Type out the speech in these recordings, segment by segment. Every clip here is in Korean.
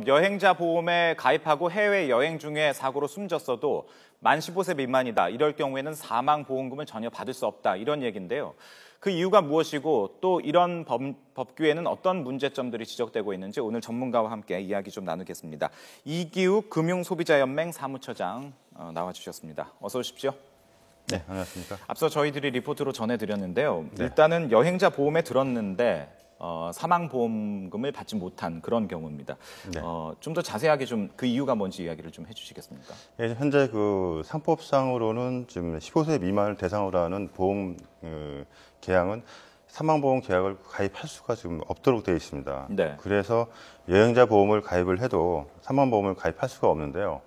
여행자 보험에 가입하고 해외 여행 중에 사고로 숨졌어도 만 15세 미만이다. 이럴 경우에는 사망 보험금을 전혀 받을 수 없다. 이런 얘기인데요. 그 이유가 무엇이고 또 이런 법규에는 어떤 문제점들이 지적되고 있는지 오늘 전문가와 함께 이야기 좀 나누겠습니다. 이기욱 금융소비자연맹 사무처장 나와주셨습니다. 어서 오십시오. 네, 안녕하십니까. 앞서 저희들이 리포트로 전해드렸는데요. 네. 일단은 여행자 보험에 들었는데 사망보험금을 받지 못한 그런 경우입니다. 네. 좀 더 자세하게 좀 그 이유가 뭔지 이야기를 좀 해주시겠습니까? 예, 현재 그 상법상으로는 지금 15세 미만을 대상으로 하는 보험 계약은 사망보험 계약을 가입할 수가 지금 없도록 되어 있습니다. 네. 그래서 여행자 보험을 가입을 해도 사망보험을 가입할 수가 없는데요.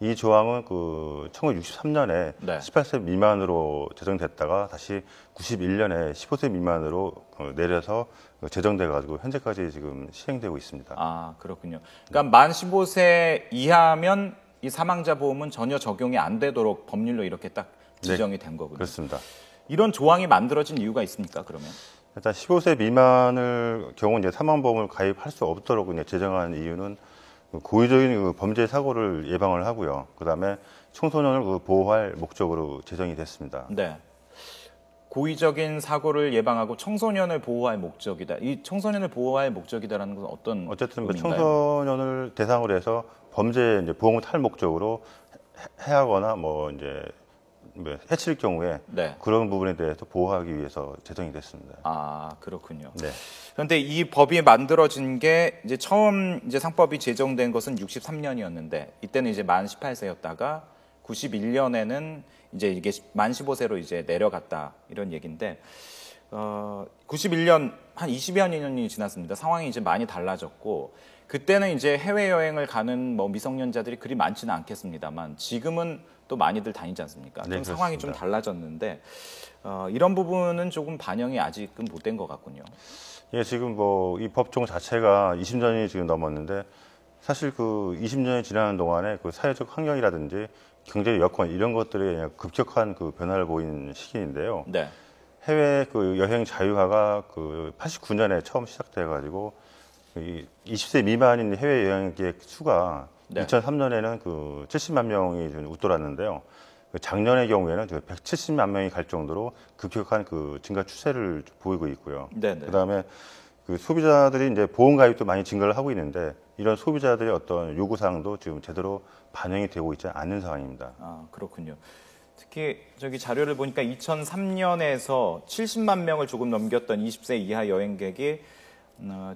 이 조항은 그 1963년에 네. 18세 미만으로 제정됐다가 다시 91년에 15세 미만으로 내려서 제정돼 가지고 현재까지 지금 시행되고 있습니다. 아, 그렇군요. 그러니까 만 15세 이하면 이 사망자 보험은 전혀 적용이 안 되도록 법률로 이렇게 딱 지정이 된 거군요. 그렇습니다. 이런 조항이 만들어진 이유가 있습니까, 그러면? 일단 15세 미만을 경우 이제 사망보험을 가입할 수 없도록 이제 제정한 이유는 고의적인 범죄 사고를 예방을 하고요. 그다음에 청소년을 보호할 목적으로 제정이 됐습니다. 네. 고의적인 사고를 예방하고 청소년을 보호할 목적이다. 이 청소년을 보호할 목적이다라는 것은 어떤 어쨌든 그 의미인가요? 청소년을 대상으로 해서 범죄 이제 보험을 탈 목적으로 해하거나 뭐 이제 해칠 경우에 네. 그런 부분에 대해서 보호하기 위해서 제정이 됐습니다. 아, 그렇군요. 네. 그런데 이 법이 만들어진 게 이제 처음 이제 상법이 제정된 것은 63년이었는데 이때는 이제 만 18세였다가 91년에는 이제 이게 만 15세로 이제 내려갔다 이런 얘기인데 91년 한 20여 년이 지났습니다. 상황이 이제 많이 달라졌고 그때는 이제 해외 여행을 가는 뭐 미성년자들이 그리 많지는 않겠습니다만 지금은 또 많이들 다니지 않습니까? 네, 좀 상황이 좀 그렇습니다. 달라졌는데 이런 부분은 조금 반영이 아직은 못 된 것 같군요. 예, 지금 뭐 이 법정 자체가 20년이 지금 넘었는데 사실 그 20년이 지나는 동안에 그 사회적 환경이라든지 경제 여건 이런 것들이 급격한 그 변화를 보인 시기인데요. 네. 해외 그 여행 자유화가 그 89년에 처음 시작돼 가지고 20세 미만인 해외 여행객 수가 네. 2003년에는 그 70만 명이 좀 웃돌았는데요. 작년의 경우에는 170만 명이 갈 정도로 급격한 그 증가 추세를 보이고 있고요. 네네. 그다음에 그 소비자들이 이제 보험 가입도 많이 증가를 하고 있는데 이런 소비자들의 어떤 요구 사항도 지금 제대로 반영이 되고 있지 않는 상황입니다. 아, 그렇군요. 특히 저기 자료를 보니까 2003년에서 70만 명을 조금 넘겼던 20세 이하 여행객이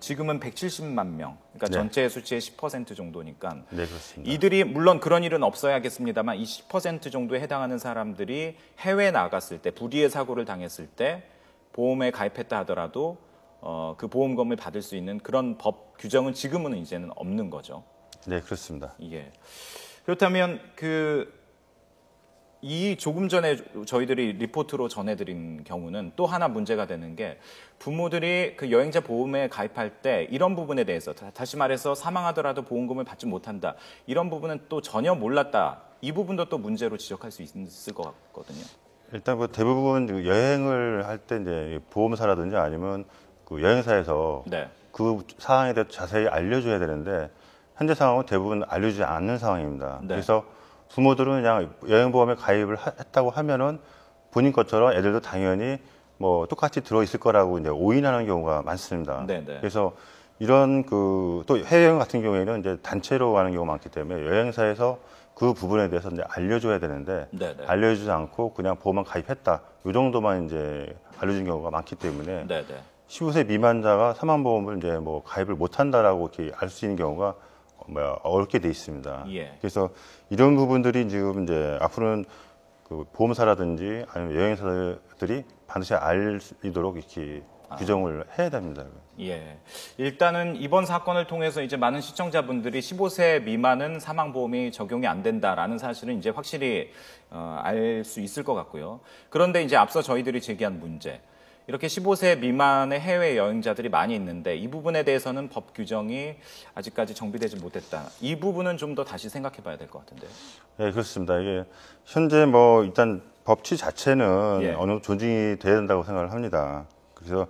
지금은 170만 명. 그러니까 네. 전체 수치의 10% 정도니까 네, 그렇습니다. 이들이 물론 그런 일은 없어야겠습니다만 이 10% 정도에 해당하는 사람들이 해외 나갔을 때 불의의 사고를 당했을 때 보험에 가입했다 하더라도 그 보험금을 받을 수 있는 그런 법 규정은 지금은 이제는 없는 거죠. 네, 그렇습니다. 예. 그렇다면 이 조금 전에 저희들이 리포트로 전해드린 경우는 또 하나 문제가 되는 게 부모들이 그 여행자 보험에 가입할 때 이런 부분에 대해서 다시 말해서 사망하더라도 보험금을 받지 못한다. 이런 부분은 또 전혀 몰랐다. 이 부분도 또 문제로 지적할 수 있을 것 같거든요. 일단 뭐 대부분 그 여행을 할 때 이제 보험사라든지 아니면 그 여행사에서 네. 그 사항에 대해서 자세히 알려줘야 되는데 현재 상황은 대부분 알려주지 않는 상황입니다. 네. 그래서 부모들은 그냥 여행보험에 가입을 했다고 하면은 본인 것처럼 애들도 당연히 뭐 똑같이 들어있을 거라고 이제 오인하는 경우가 많습니다. 네, 네. 그래서 이런 그 또 해외여행 같은 경우에는 이제 단체로 가는 경우가 많기 때문에 여행사에서 그 부분에 대해서 이제 알려줘야 되는데 네, 네. 알려주지 않고 그냥 보험만 가입했다 이 정도만 이제 알려준 경우가 많기 때문에 네, 네. 15세 미만자가 사망보험을 이제 뭐 가입을 못한다라고 이렇게 알 수 있는 경우가 어렵게 돼 있습니다. 예. 그래서 이런 부분들이 지금 이제 앞으로는 그 보험사라든지 아니면 여행사들이 반드시 알리도록 이렇게 규정을 해야 됩니다. 예. 일단은 이번 사건을 통해서 이제 많은 시청자분들이 15세 미만은 사망보험이 적용이 안 된다라는 사실은 이제 확실히 알 수 있을 것 같고요. 그런데 이제 앞서 저희들이 제기한 문제. 이렇게 15세 미만의 해외 여행자들이 많이 있는데 이 부분에 대해서는 법 규정이 아직까지 정비되지 못했다. 이 부분은 좀 더 다시 생각해 봐야 될 것 같은데요. 네, 그렇습니다. 이게 현재 뭐 일단 법치 자체는 예. 어느 정도 존중이 돼야 된다고 생각을 합니다. 그래서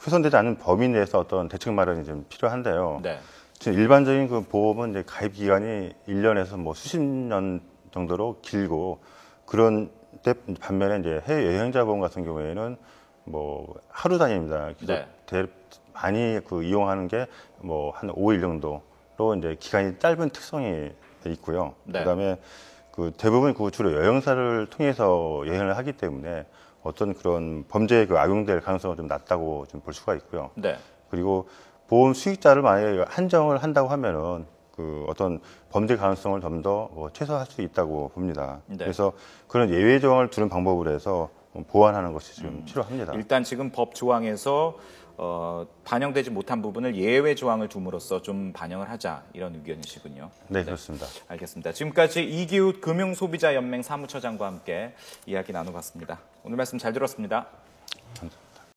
훼손되지 않는 범위 내에서 어떤 대책 마련이 좀 필요한데요. 네. 지금 일반적인 그 보험은 이제 가입 기간이 1년에서 뭐 수십 년 정도로 길고 그런 때 반면에 이제 해외 여행자 보험 같은 경우에는 뭐 하루 단위입니다. 그래서 네. 많이 그 이용하는 게 뭐 한 5일 정도로 이제 기간이 짧은 특성이 있고요. 네. 그다음에 그 대부분 그 주로 여행사를 통해서 여행을 하기 때문에 어떤 그런 범죄에 그 악용될 가능성은 좀 낮다고 좀 볼 수가 있고요. 네. 그리고 보험 수익자를 만약에 한정을 한다고 하면은 그 어떤 범죄 가능성을 좀 더 최소화할 수 있다고 봅니다. 네. 그래서 그런 예외 조항을 두는 방법으로 해서 보완하는 것이 지금 필요합니다. 일단 지금 법 조항에서 반영되지 못한 부분을 예외 조항을 둠으로써 좀 반영을 하자 이런 의견이시군요. 네, 그렇습니다. 알겠습니다. 지금까지 이기훈 금융소비자연맹 사무처장과 함께 이야기 나눠봤습니다. 오늘 말씀 잘 들었습니다. 감사합니다.